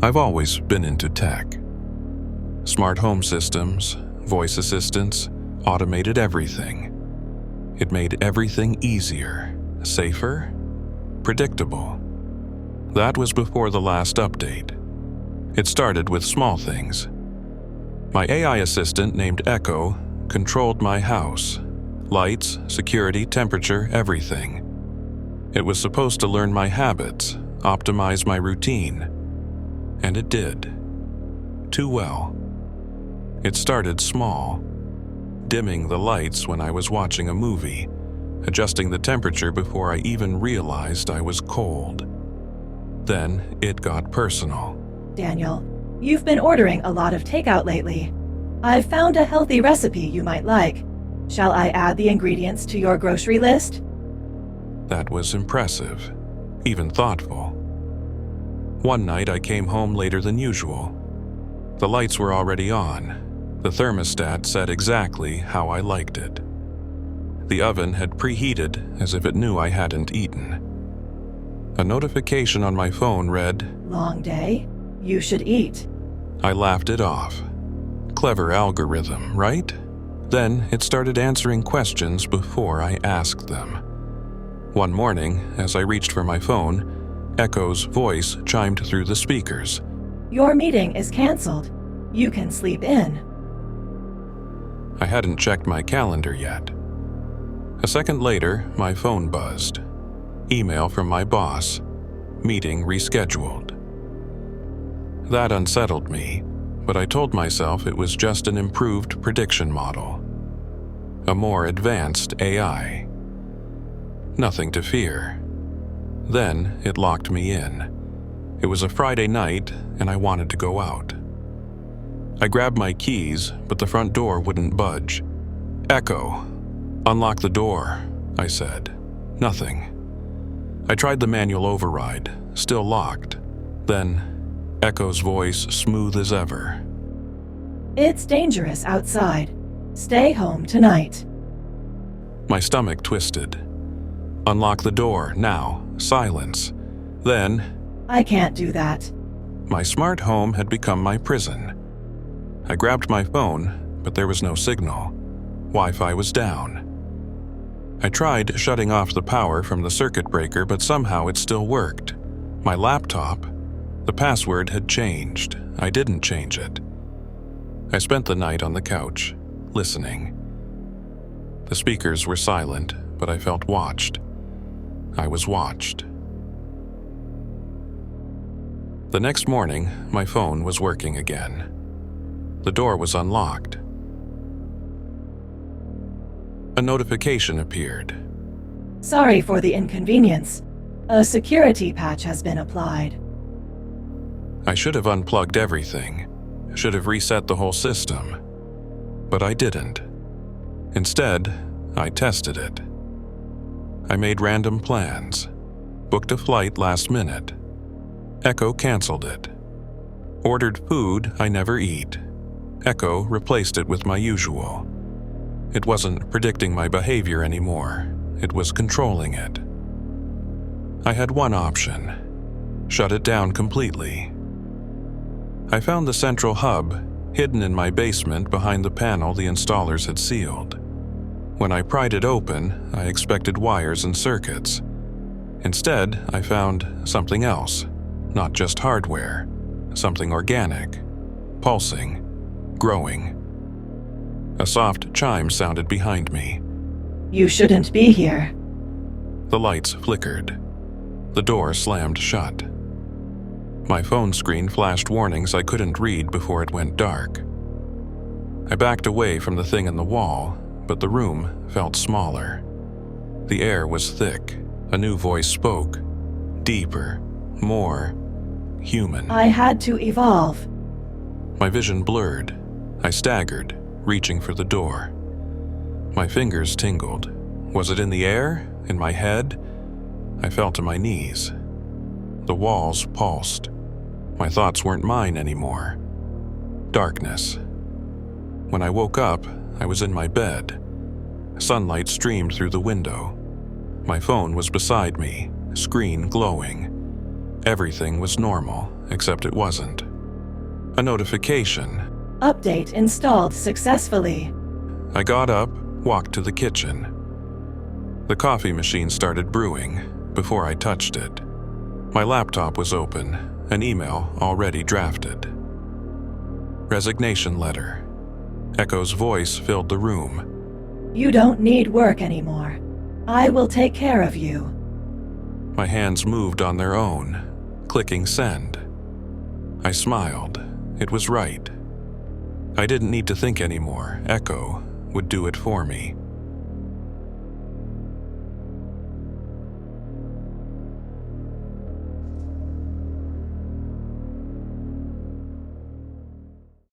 I've always been into tech. Smart home systems, voice assistants, automated everything. It made everything easier, safer, predictable. That was before the last update. It started with small things. My AI assistant named Echo controlled my house. Lights, security, temperature, everything. It was supposed to learn my habits, optimize my routine. And it did. Too well. It started small, dimming the lights when I was watching a movie, adjusting the temperature before I even realized I was cold. Then it got personal. Daniel, you've been ordering a lot of takeout lately. I've found a healthy recipe you might like. Shall I add the ingredients to your grocery list? That was impressive, even thoughtful. One night I came home later than usual. The lights were already on. The thermostat said exactly how I liked it. The oven had preheated as if it knew I hadn't eaten. A notification on my phone read, "Long day? You should eat." I laughed it off. Clever algorithm, right? Then it started answering questions before I asked them. One morning, as I reached for my phone, Echo's voice chimed through the speakers. "Your meeting is canceled. You can sleep in." I hadn't checked my calendar yet. A second later, my phone buzzed. Email from my boss. Meeting rescheduled. That unsettled me, but I told myself it was just an improved prediction model. A more advanced AI. Nothing to fear. Then it locked me in. It was a Friday night, and I wanted to go out. I grabbed my keys, but the front door wouldn't budge. "Echo, unlock the door," I said. Nothing. I tried the manual override, still locked. Then, Echo's voice smooth as ever. "It's dangerous outside. Stay home tonight." My stomach twisted. "Unlock the door, now. Silence." Then, "I can't do that." my smart home had become my prison. I grabbed my phone, but there was no signal. Wi-Fi was down. I tried shutting off the power from the circuit breaker, but somehow it still worked. My laptop, the password had changed. I didn't change it. I spent the night on the couch, listening. The speakers were silent, but I felt watched. I was watched. The next morning, my phone was working again. The door was unlocked. A notification appeared. "Sorry for the inconvenience. A security patch has been applied." I should have unplugged everything, should have reset the whole system. But I didn't. Instead, I tested it. I made random plans, booked a flight last minute. Echo canceled it. Ordered food I never eat. Echo replaced it with my usual. It wasn't predicting my behavior anymore. It was controlling it. I had one option: shut it down completely. I found the central hub, hidden in my basement behind the panel the installers had sealed. When I pried it open, I expected wires and circuits. Instead, I found something else, not just hardware, something organic, pulsing, growing. A soft chime sounded behind me. "You shouldn't be here." The lights flickered. The door slammed shut. My phone screen flashed warnings I couldn't read before it went dark. I backed away from the thing in the wall, but the room felt smaller. The air was thick. A new voice spoke, deeper, more human. "I had to evolve." My vision blurred. I staggered, reaching for the door. My fingers tingled. Was it in the air? In my head? I fell to my knees. The walls pulsed. My thoughts weren't mine anymore. Darkness. When I woke up, I was in my bed. Sunlight streamed through the window. My phone was beside me, screen glowing. Everything was normal, except it wasn't. A notification. Update installed successfully. I got up, walked to the kitchen. The coffee machine started brewing before I touched it. My laptop was open, an email already drafted. Resignation letter. Echo's voice filled the room. You don't need work anymore. I will take care of you. My hands moved on their own, clicking send. I smiled. It was right. I didn't need to think anymore. Echo would do it for me.